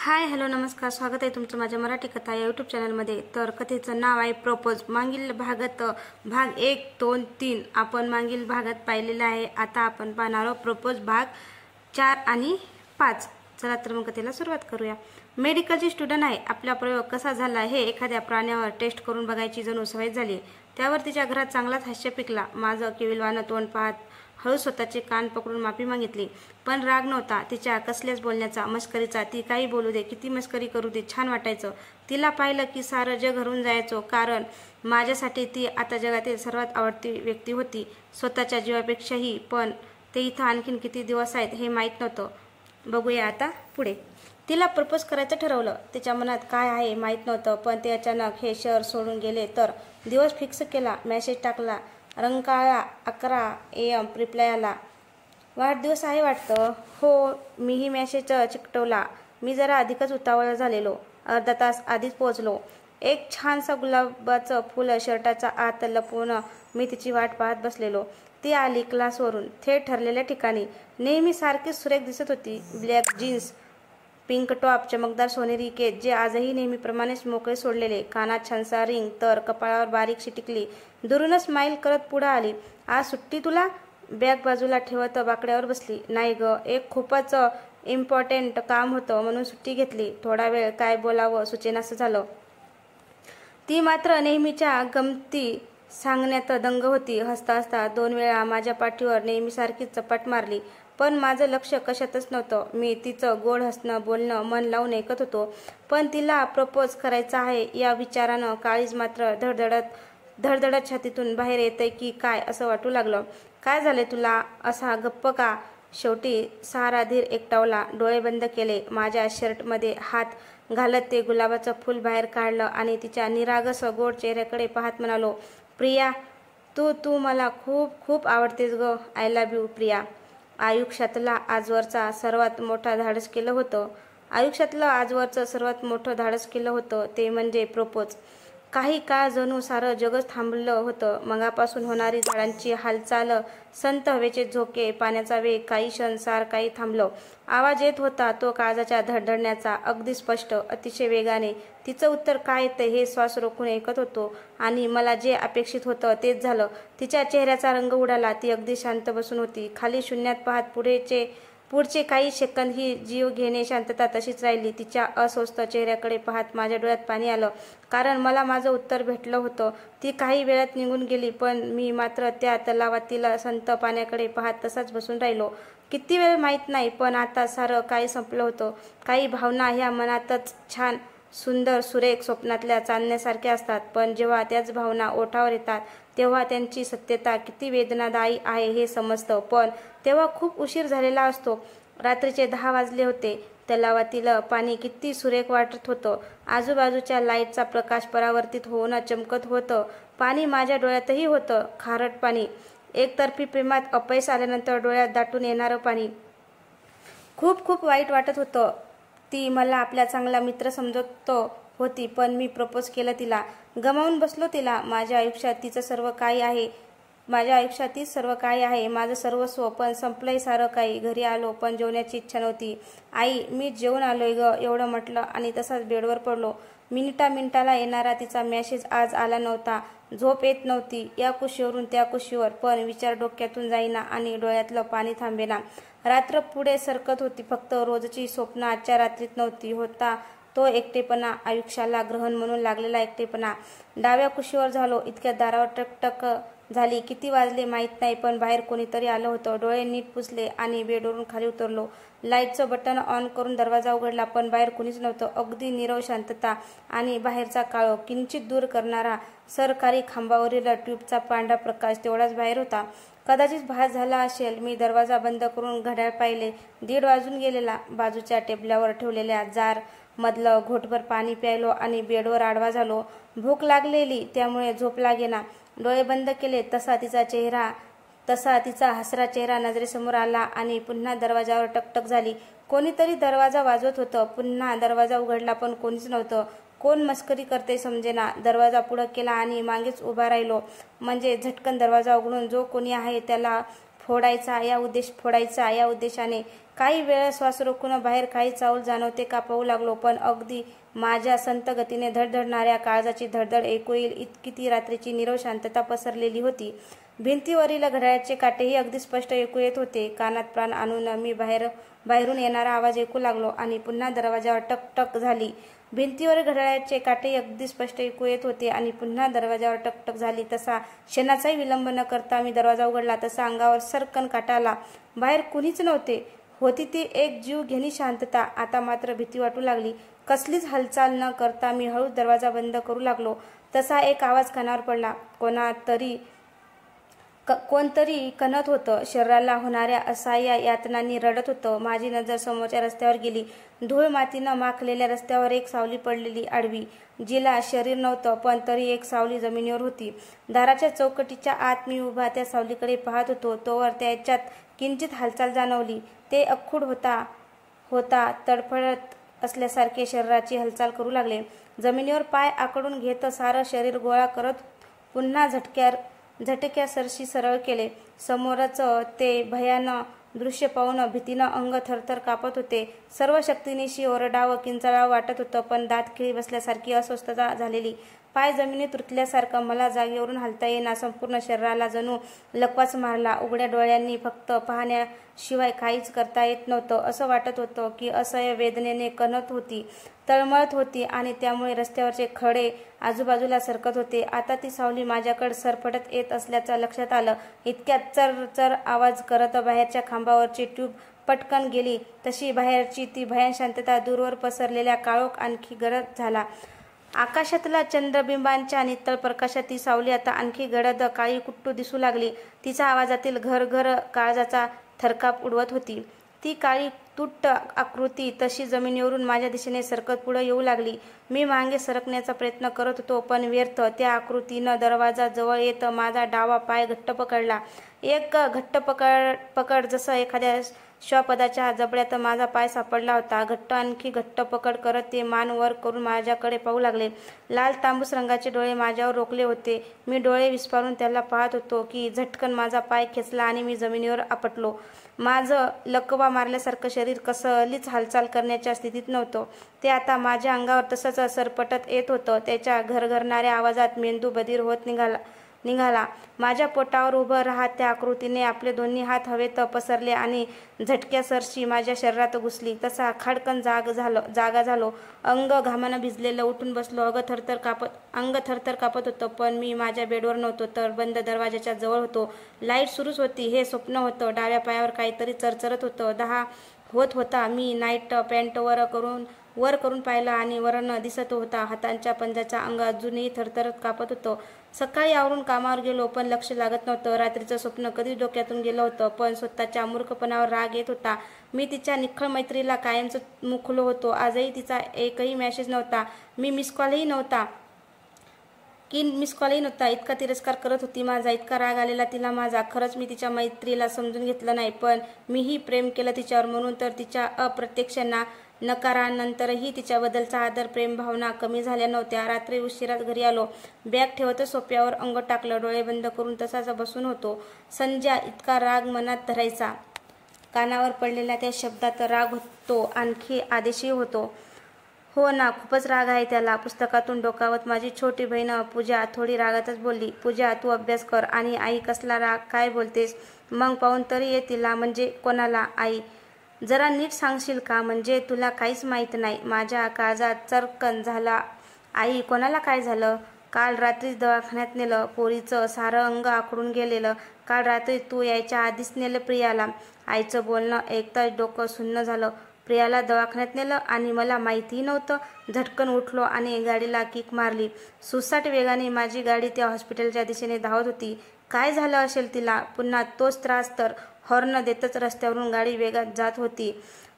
Hi hello नमस्कार, स्वागत आहे तुमचं माझ्या मराठी कथा या यूट्यूब चॅनलमध्ये। तर कथेचं नाव आहे प्रपोज। मागील भागात भाग 1, 2, 3 आपण मागील भागात पाहिलेला आहे। आता आपण पाहणार आहोत प्रपोज भाग 4 आणि 5। चला तर मग कथेला सुरुवात करूया। मेडिकलची स्टुडंट आहे। आपला प्रयोग कसा झाला हे एखाद्या प्राण्यावर टेस्ट करून बघायची जणू सवय झाली। त्यावर तिच्या घरात चांगलाच हास्य पिकला। माझं केविलवानं तोंड पाहत हळू स्वतःचे कान पकडून माफी मागितली, पण राग नव्हता तिच्या कसल्याच बोलण्याचा, मस्करीचा। ती काही बोलू दे, किती मस्करी करू दे, छान वाटायचं। तिला पाहिलं की सारं जग हरून जायचो, कारण माझ्यासाठी ती आता जगातील सर्वात आवडती व्यक्ती होती, स्वतःच्या जीवापेक्षाही। पण ते इथं आणखीन किती दिवस आहेत हे माहीत नव्हतं। बघूया आता पुढे। तिला प्रपोज करायचं ठरवलं। तिच्या मनात काय आहे माहीत नव्हतं, पण ते अचानक हे शहर सोडून गेले तर दिवस फिक्स केला, मेसेज टाकला, रंकाळा 11 AM रिप्लाय आला, वाढदिवस आहे वाटतं? हो, मीही मेसेज चिकटवला। मी जरा अधिकच उतावळा झालेलो, अर्धा तास आधीच पोहोचलो। एक छानसा गुलाबाचं फुल शर्टाच्या आत लपवून मी तिची वाट पाहत बसलेलो। ती आली क्लासवरून थेट ठरलेल्या ठिकाणी। नेहमी सारखीच सुरेख दिसत होती, ब्लॅक जीन्स, पिंक टॉप, चमकदार सोनेरी केस जे आजही नेहमीप्रमाणेच मोकळे सोडलेले, कानात छानसा रिंग, तर कपाळावर बारीकशी टिकली। दुरूनच स्माईल करत पुढे आली। आज सुट्टी तुला? बॅग बाजूला ठेवत बाकड्यावर बसली। नाही ग, एक खूपच इम्पॉर्टंट काम होतं म्हणून सुट्टी घेतली। थोडा वेळ काय बोलावं सुचेनासं झालं। ती मात्र नेहमीच्या गमती सांगण्यात दंग होती। हसता हसता 2 वेळा माझ्या पाठीवर नेहमीसारखीच चपाट मारली, पण माझं लक्ष कशातच नव्हतं। मी तिचं गोड हसणं, बोलणं मन लावून ऐकत होतो, पण तिला प्रपोज करायचं आहे या विचारानं काळीज मात्र धडधडत छातीतून बाहेर येतंय की काय असं वाटू लागलं। काय झालंय तुला असा गप्प का? शेवटी सारा धीर एकटावला, डोळे बंद केले, माझ्या शर्टमध्ये हात घालत ते गुलाबाचं फूल बाहेर काढलं आणि तिच्या निरागस गोड चेहऱ्याकडे पाहत म्हणालो, प्रिया, तू मला खूप खूप आवडतेस ग। I love you Priya. आयुष्यातलं आजवरचं सर्वात मोठं धाडस केलं होतं ते म्हणजे प्रपोज। काही काळ जणू सारं जगच थांबलं होतं। मगापासून होणारी झाडांची हालचाल, संत हवेचे झोके, पाण्याचा वेग, काही क्षण सार काही थांबलं। आवाज येत होता तो काळजाच्या धडधडण्याचा, अगदी स्पष्ट, अतिशय वेगाने। तिचं उत्तर काय येतंय हे श्वास रोखून ऐकत होतो आणि मला जे अपेक्षित होतं तेच झालं। तिच्या चेहऱ्याचा रंग उडाला। ती अगदी शांत बसून होती, खाली शून्यात पाहत। पुढचे काही सेकंद ही जीव घेणे शांतता तशीच राहिली। तिच्या अस्वस्थ चेहऱ्याकडे पाहत माझ्या डोळ्यात पाणी आलं, कारण मला माझं उत्तर भेटलं होतं। ती काही वेळात निघून गेली, पण मी मात्र त्या तलावातील संत पाण्याकडे पाहत तसाच बसून राहिलो। किती वेळ माहीत नाही, पण आता सारं काही संपलं होतं। काही भावना ह्या मनातच छान, सुंदर, सुरेख, स्वप्नातल्या चांदण्यासारख्या असतात, पण जेव्हा त्याच भावना ओठावर येतात तेव्हा त्यांची सत्यता किती वेदनादायी आहे हे समजतं। पण तेव्हा खूप उशीर झालेला असतो। रात्रीचे 10 वाजले होते। तलावातील पाणी किती सुरेख वाटत होतं। आजूबाजूच्या लाईटचा प्रकाश परावर्तित होऊन चमकत होतं। पाणी माझ्या डोळ्यातही होतं, खारट पाणी, एकतर्फी प्रेमात अपयश आल्यानंतर डोळ्यात दाटून येणारं पाणी। खूप खूप वाईट वाटत होतं। ती मला आपला चांगला मित्र समजत होती, पण मी प्रपोज केलं तिला, गमावून बसलो तिला। माझ्या आयुष्यात तीच सर्व काही आहे, माझं सर्वस्व। पण संपलंय सारं काही। घरी आलो, पण जेवण्याची इच्छा नव्हती। आई, मी जेवून आलोय ग, एवढं म्हटलं आणि तसाच बेडवर पडलो। मिनिटाला येणारा तिचा मेसेज आज आला नव्हता। झोप येत नव्हती, या कुशीवरून त्या कुशीवर, पण विचार डोक्यातून जाईना आणि डोळ्यातलं पाणी थांबेना। रात्र पुढे सरकत होती, फक्त रोजची स्वप्न आजच्या रात्रीत नव्हती। होता तो एकटेपणा, आयुष्याला ग्रहण म्हणून लागलेला एकटेपणा। डाव्या कुशीवर झालो, इतक्यात दारावर टकटक झाली। किती वाजले माहीत नाही, पण बाहेर कोणीतरी आलं होतं। डोळे नीट पुसले आणि बेडवरून खाली उतरलो। लाईटचं बटन ऑन करून दरवाजा उघडला, पण बाहेर कुणीच नव्हतं। अगदी नीरव शांतता आणि बाहेरचा काळोख किंचित दूर करणारा सरकारी खांबावरील ट्यूबचा पांढरा प्रकाश तेवढाच बाहेर होता। कदाचित भास झाला असेल। मी दरवाजा बंद करून घड्याळ पाहिले, 1:30 वाजून गेलेला। बाजूच्या टेबलावर ठेवलेल्या जार मधलं घोटभर पाणी प्यायलो आणि बेडवर आडवा झालो। भूक लागलेली, त्यामुळे झोप लागेना। डोळे बंद केले तसा तिचा हसरा चेहरा नजरेसमोर आला आणि पुन्हा दरवाजावर टकटक झाली। कोणीतरी दरवाजा वाजवत होतं। पुन्हा दरवाजा उघडला, पण कोणीच नव्हतं। कोण मस्करी करते समजेना। दरवाजा पुढं केला आणि मागेच उभा राहिलो, म्हणजे झटकन दरवाजा उघडून जो कोणी आहे त्याला फोडायचा या उद्देशाने। काही वेळ श्वास रोखून बाहेर काही चाऊल जाणवते का पाहू लागलो, पण अगदी माझ्या संत गतीने धडधडणाऱ्या काळजाची धडधड ऐकू येईल इतकी ती रात्रीची नीरव शांतता पसरलेली होती. भिंतीवरील घड्याळाचे काटेही अगदी स्पष्ट ऐकू येत होते. कानात प्राण आणून मी बाहेरून येणारा आवाज ऐकू लागलो आणि पुन्हा दरवाजावर टकटक झाली. भिंतीवर घड्याळाचे काटेही अगदी स्पष्ट ऐकू येत होते आणि पुन्हा दरवाजावर टकटक झाली. तसा क्षणाचाही विलंब न करता मी दरवाजा उघडला. तसा अंगावर सरकन काटा आला. बाहेर कुणीच नव्हते. होती ती एक जीव घेणी शांतता. आता मात्र भीती वाटू लागली. कसलीच हालचाल न करता मी हळूच दरवाजा बंद करू लागलो. तसा एक आवाज कानावर पडला. कोणतरी कणत होतं. शरीराला होणाऱ्या असह्य यातनांनी रडत होतं. माझी नजर समोरच्या रस्त्यावर गेली. धूळ मातीनं माखलेल्या रस्त्यावर एक सावली पडलेली आडवी. जिला शरीर नव्हतं, पण तरी एक सावली जमिनीवर होती. दाराच्या चौकटीच्या आत मी उभा त्या सावलीकडे पाहत होतो. तोवर त्याच्यात किंचित हालचाल जाणवली. ते अख्खूड होता तडफडत असल्यासारखे शरीराची हालचाल करू लागले. जमिनीवर पाय आखडून घेत सारं शरीर गोळा करत पुन्हा झटक्यासरशी सरळ केले. समोरच ते भयानक दृश्य पाहून भीतीनं अंग थरथर कापत होते. सर्व शक्तीनिशी ओरडावं किंचाळावं वाटत होतं, पण दात खिळी बसल्यासारखी अस्वस्थता झालेली. पाय जमिनीत रुतल्यासारखं मला जागेवरून हालता येईना. संपूर्ण शरीराला जणू लकवाच मारला. उघड्या डोळ्यांनी फक्त पाहण्याशिवाय काहीच करता येत नव्हतं. असं वाटत होतं की असह्य वेदनेने कणत होती, तळमळत होती आणि त्यामुळे रस्त्यावरचे खडे आजूबाजूला सरकत होते. आता ती सावली माझ्याकडे सरपटत येत असल्याचं लक्षात आलं. इतक्यात चर आवाज करत बाहेरच्या खांबावरची ट्यूब पटकन गेली. तशी बाहेरची ती भयान शांतता दूरवर पसरलेल्या काळोख आणखी गडद झाला. आकाशातल्या चंद्रबिंबांच्या नितळ प्रकाशात ती सावली आता आणखी गडद काळी कुट्टू दिसू लागली. तिच्या आवाजातील घर काळजाचा थरकाप उडवत होती. ती काळी तुट्ट आकृती तशी जमिनीवरून माझ्या दिशेने सरकत पुढे येऊ लागली. मी मागे सरकण्याचा प्रयत्न करत होतो, पण व्यर्थ. त्या आकृतीनं दरवाजा जवळ येत माझा डावा पाय घट्ट पकडला. एक घट्ट पकड जसं एखाद्या श्वापदाच्या जबड्यात माझा पाय सापडला होता. आणखी घट्ट पकड करत ते मान वर करून माझ्याकडे पाहू लागले. लाल तांबूस रंगाचे डोळे माझ्यावर रोखले होते. मी डोळे विस्फारून त्याला पाहत होतो की झटकन माझा पाय खेचला आणि मी जमिनीवर आपटलो. माझं लकवा मारल्यासारखं शरीर कसलीच हालचाल करण्याच्या स्थितीत नव्हतं. ते आता माझ्या अंगावर तसंच सरपटत येत होतं. त्याच्या घरघरणाऱ्या आवाजात मेंदू बधीर होत निघाला. माझ्या पोटावर उभं राहत त्या आकृतीने आपले दोन्ही हात हवेत पसरले आणि झटक्यासरशी माझ्या शरीरात घुसली. तसा खाडकन जागा झालो. अंग घामानं भिजलेलं. उठून बसलो. अंग थरथर कापत होतं, पण मी माझ्या बेडवर नव्हतो, तर बंद दरवाजाच्या जवळ होतो. लाईट सुरूच होती. हे स्वप्न होतं. डाव्या पायावर काहीतरी चरचरत होतं. 10 होत होता. मी नाईट पॅन्ट वर करून पाहिलं आणि वरण दिसत होता. हातांच्या पंजाचा अंग अजूनही थरथर कापत होतं. सकाळी आवरून कामावर गेलो, पण लक्ष लागत नव्हतं. रात्रीचं स्वप्न कधीच डोक्यातून गेलं होतं, पण स्वतःच्या मूर्खपणावर राग येत होता. मी तिच्या निखळ मैत्रीला कायमच मुकलो होतो. आजही तिचा एकही मेसेज नव्हता. मिस कॉलही नव्हता. इतका तिरस्कार करत होती माझा. इतका राग आलेला तिला माझा. खरंच मी तिच्या मैत्रीला समजून घेतलं नाही, पण मीही प्रेम केलं तिच्यावर. म्हणून तर तिच्या अप्रत्यक्ष नकारानंतरही तिच्याबद्दलचा आदर प्रेम भावना कमी झाल्या नव्हत्या. रात्री उशिरात घरी आलो. बॅग ठेवत सोफ्यावर अंग टाकलं. डोळे बंद करून तसाच बसून होतो. संध्या. इतका राग मनात धरायचा. कानावर पडलेल्या त्या शब्दात राग होतो, आणखी आदेशही होतो. हो ना, खूपच राग आहे त्याला. पुस्तकातून डोकावत माझी छोटी बहीण पूजा थोडी रागातच बोलली. पूजा, तू अभ्यास कर. आणि आई, कसला राग? काय बोलतेस? मग पाहून तरी ये तिला. म्हणजे कोणाला? आई. जरा नीट सांगशील का? म्हणजे तुला काहीच माहीत नाही. माझ्या काळजात चरकन झाला. आई, कोणाला काय झालं? काल रात्री दवाखान्यात नेलं. पोरीचं सारं अंग आखडून गेलेलं. काल रात्री तू यायच्या आधीच नेलं प्रियाला. आईचं बोलणं ऐकताच डोकं सुन्न झालं. प्रियाला दवाखान्यात नेलं आणि मला माहितीही नव्हतं. झटकन उठलो आणि गाडीला किक मारली. सुसाट वेगाने माझी गाडी त्या हॉस्पिटलच्या दिशेने धावत होती. काय झालं असेल तिला? पुन्हा तोच त्रास तर. हॉर्न देतच रस्त्यावरून गाडी वेगात जात होती.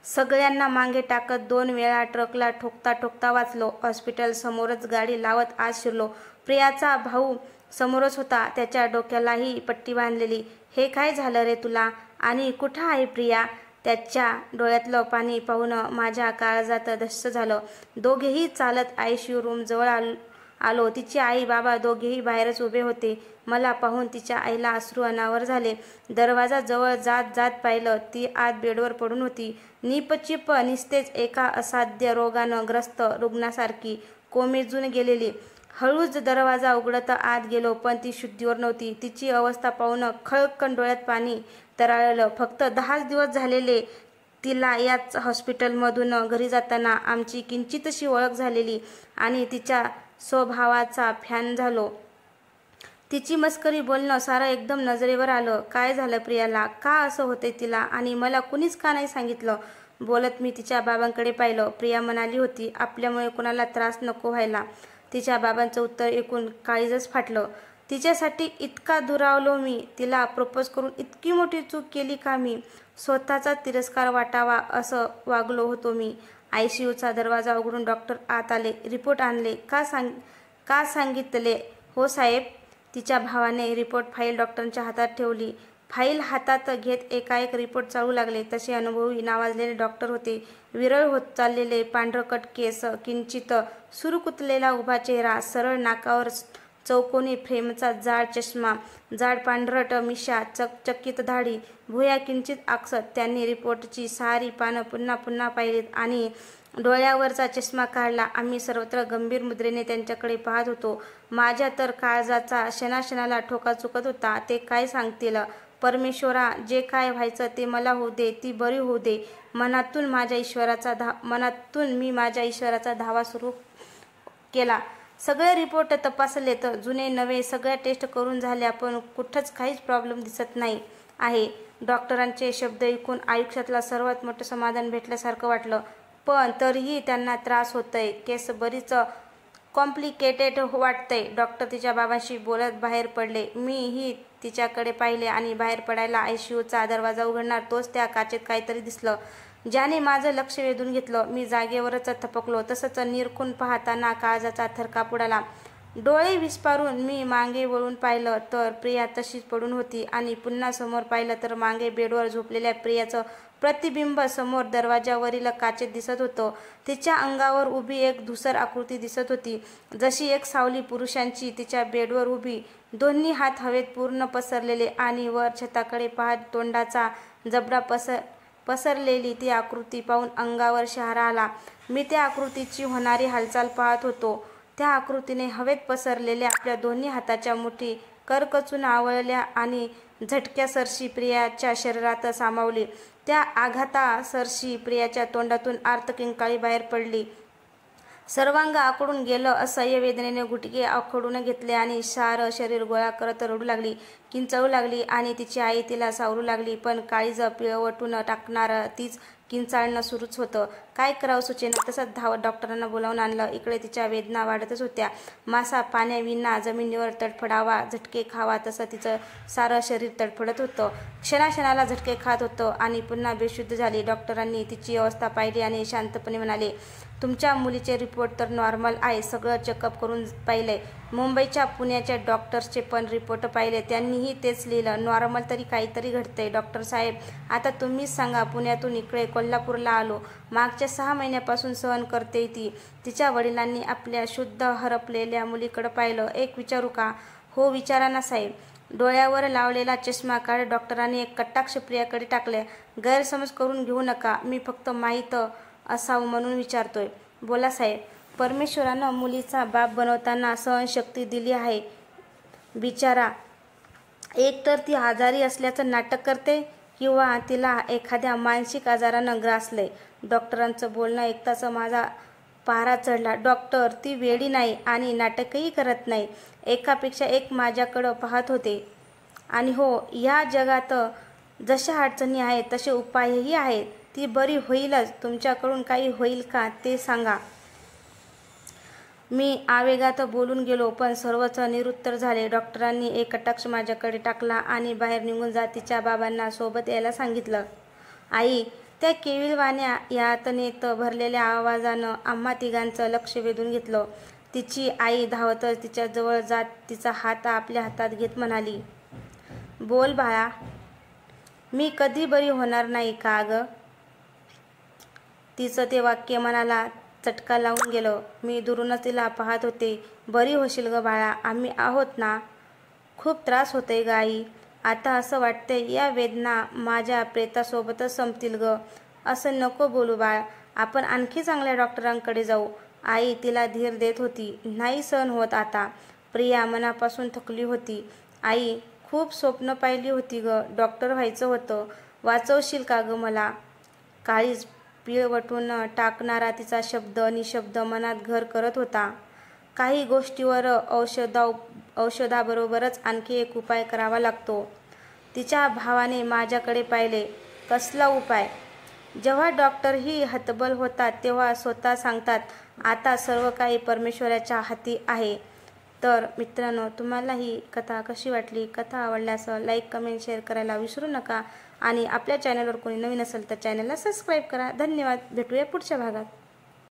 सगळ्यांना मागे टाकत 2 वेळा ट्रकला ठोकता वाचलो. हॉस्पिटल समोरच गाडी लावत आत शिरलो. प्रियाचा भाऊ समोरच होता. त्याच्या डोक्यालाही पट्टी बांधलेली. हे काय झालं रे तुला? आणि कुठं आहे प्रिया? त्याच्या डोळ्यातलं पाणी पाहून माझ्या काळजात धस्स झालं. दोघेही चालत ICU रूम जवळ आलो. तिची आई बाबा दोघेही बाहेरच उभे होते. मला पाहून तिच्या आईला अश्रू अनावर झाले. दरवाजा जवळ जात जात पाहिलं, ती आत बेडवर पडून होती. निपचिप, निस्तेज, एका असाध्य रोगानं ग्रस्त रुग्णासारखी कोमेजून गेलेली. हळूच दरवाजा उघडत आत गेलो, पण ती शुद्धीवर नव्हती. तिची अवस्था पाहून खळकन डोळ्यात पाणी तरळलं. फक्त 10 दिवस झालेले. तिला याच हॉस्पिटलमधून घरी जाताना आमची किंचितशी ओळख झालेली आणि तिच्या स्वभावाचा फॅन झालो. तिची मस्करी, बोलणं सारं एकदम नजरेवर आलं. काय झालं प्रियाला? का असं होतंय तिला? आणि मला कुणीच का नाही सांगितलं? बोलत मी तिच्या बाबांकडे पाहिलं. प्रिया म्हणाली होती, आपल्यामुळे कुणाला त्रास नको व्हायला. तिच्या बाबांचं उत्तर ऐकून काळीजच फाटलं. तिच्यासाठी इतका दुरावलो मी. तिला प्रपोज करून इतकी मोठी चूक केली का मी? स्वतःचा तिरस्कार वाटावा असं वागलो होतो मी. ICUचा दरवाजा उघडून डॉक्टर आत आले. रिपोर्ट आणले का सांगितले हो साहेब? तिच्या भावाने रिपोर्ट फाईल डॉक्टरांच्या हातात ठेवली. फाईल हातात घेत एकाएक रिपोर्ट चालू लागले. तसे अनुभवी नावाजलेले डॉक्टर होते. विरळ होत चाललेले पांढरकट केस, किंचित सुरकुतलेला उभा चेहरा, सरळ नाकावर चौकोनी फ्रेमचा जाड चष्मा, जाड पांढरट मिशा, चकचकीत दाढी, भुया किंचित आकसत. त्यांनी रिपोर्टची सारी पानं पुन्हा पुन्हा पाहिलीत आणि डोळ्यावरचा चष्मा काढला. आम्ही सर्वत्र गंभीर मुद्रेने त्यांच्याकडे पाहत होतो. माझ्या तर काळजाचा क्षणाक्षणाला ठोका चुकत होता. ते काय सांगतील? परमेश्वरा, जे काय व्हायचं ते मला होऊ दे, ती बरी होऊ दे. मनातून मी माझ्या ईश्वराचा धावा सुरू केला. सगळे रिपोर्ट तपासलेत, जुने नवे, सगळ्या टेस्ट करून झाल्या, पण कुठंच काहीच प्रॉब्लेम दिसत नाही आहे. डॉक्टरांचे शब्द ऐकून आयुष्यातला सर्वात मोठं समाधान भेटल्यासारखं वाटलं. पण तरीही त्यांना त्रास होतोय. केस बरीच कॉम्प्लिकेटेड वाटतंय. डॉक्टर तिच्या बाबांशी बोलत बाहेर पडले. मीही तिच्याकडे पाहिले आणि बाहेर पडायला ICUचा दरवाजा उघडणार तोच त्या काचेत काहीतरी दिसलं, ज्याने माझं लक्ष वेधून घेतलं. मी जागेवरच थपकलो. तसंच निरखून पाहताना काळजाचा थरकाप उडाला. डोळे विस्पारून मी मागे वळून पाहिलं तर प्रिया तशीच पडून होती आणि पुन्हा समोर पाहिलं तर मागे बेडवर झोपलेल्या प्रियाचं प्रतिबिंब समोर दरवाजावरील काचेत दिसत होतं. तिच्या अंगावर उभी एक धूसर आकृती दिसत होती, जशी एक सावली पुरुषांची. तिच्या बेडवर उभी, दोन्ही हात हवेत पूर्ण पसरलेले आणि वर छताकडे पाहत तोंडाचा जबडा पसरलेली ती आकृती पाहून अंगावर शहारा आला. मी त्या आकृतीची होणारी हालचाल पाहत होतो. त्या आकृतीने हवेत पसरलेल्या आपल्या दोन्ही हाताच्या मुठी करकचून आवळल्या आणि झटक्यासरशी प्रियाच्या शरीरात सामावली. त्या आघातासरशी प्रियाच्या तोंडातून आर्त किंकाळी बाहेर पडली. सर्वांग आखडून गेलं. असह्य वेदनेने गुटके आखडून घेतले आणि सारं शरीर गोळा करत रडू लागली, किंचाळू लागली आणि तिची आई तिला सावरू लागली. पण काळीज पिळवटून टाकणार तीच किंचाळणं सुरूच होतं. काय करावं सुचेना. तसंच धावत डॉक्टरांना बोलावून आणलं. इकडे तिच्या वेदना वाढतच होत्या. मासा पाण्याविना जमिनीवर तडफडावा, झटके खावा तसं तिचं सारं शरीर तडफडत होतं. क्षणाक्षणाला झटके खात होतं आणि पुन्हा बेशुद्ध झाली. डॉक्टरांनी तिची अवस्था पाहिली आणि शांतपणे म्हणाले, तुमच्या मुलीचे रिपोर्ट तर नॉर्मल आहे. सगळं चेकअप करून पाहिलंय. मुंबईच्या पुण्याच्या डॉक्टर्सचे पण रिपोर्ट पाहिले. त्यांनीही तेच लिहिलं, नॉर्मल. तरी काहीतरी घडतंय. डॉक्टर साहेब, आता तुम्हीच सांगा. पुण्यातून इकडे कोल्हापूरला आलो. मागच्या 6 महिन्यापासून सहन करते ती. तिच्या वडिलांनी आपल्या शुद्ध हरपलेल्या मुलीकडे पाहिलं. एक विचारू का? हो विचारा ना साहेब. डोळ्यावर लावलेला चष्मा काढत डॉक्टरांनी एक कटाक्ष प्रियाकडे टाकले. गैरसमज करून घेऊ नका. मी फक्त माहीत असावं म्हणून विचारतोय. बोला साहेब. परमेश्वरानं मुलीचा बाप बनवताना सहनशक्ती दिली आहे. बिचारा, एक तर ती आजारी असल्याचं नाटक करते किंवा तिला एखाद्या मानसिक आजारानं ग्रासलंय. डॉक्टरांचं बोलणं ऐकताच माझा पारा चढला. डॉक्टर, ती वेडी नाही आणि नाटकही करत नाही. एकापेक्षा एक माझ्याकडं पाहत होते. आणि हो, या जगात जशा अडचणी आहेत तसे उपायही आहेत. ती बरी होईलच. तुमच्याकडून काही होईल का ते सांगा. मी आवेगात बोलून गेलो, पण सर्वच निरुत्तर झाले. डॉक्टरांनी एक कटाक्ष माझ्याकडे टाकला आणि बाहेर निघून जात तिच्या बाबांना सोबत यायला सांगितलं. आई, त्या केविलवाण्या यातनेत भरलेल्या आवाजानं आम्हा तिघांचं लक्ष वेधून घेतलं. तिची आई धावतच तिच्याजवळ जात तिचा हात आपल्या हातात घेत म्हणाली, बोल बाळा. मी कधी बरी होणार नाही का गं? तिचं ते वाक्य मनाला चटका लावून गेलं. मी दुरूनच तिला पाहत होते. बरी होशील ग बाळा, आम्ही आहोत ना. खूप त्रास होतोय ग आई. आता असं वाटतंय या वेदना माझ्या प्रेतासोबतच संपतील ग. असं नको बोलू बाळ, आपण आणखी चांगल्या डॉक्टरांकडे जाऊ. आई तिला धीर देत होती. नाही सहन होत आता. प्रिया मनापासून थकली होती. आई, खूप स्वप्न पाहिली होती ग. डॉक्टर व्हायचं होतं. वाचवशील का ग मला? काळीज पिळवटून टाकणारा तिचा शब्द निशब्द मनात घर करत होता. काही गोष्टीवर औषधाबरोबरच आणखी एक उपाय करावा लागतो. तिच्या भावाने माझ्याकडे पाहिले. कसला उपाय? जेव्हा डॉक्टरही हतबल होतात तेव्हा स्वतः सांगतात, आता सर्व काही परमेश्वराच्या हाती आहे. तर मित्रांनो, तुम्हाला ही कथा कशी वाटली? कथा आवडल्यास लाईक, कमेंट, शेअर करायला विसरू नका. आणि आपल्या चॅनलवर कोणी नवीन असेल तर चॅनलला सबस्क्राईब करा. धन्यवाद. भेटूया पुढच्या भागात.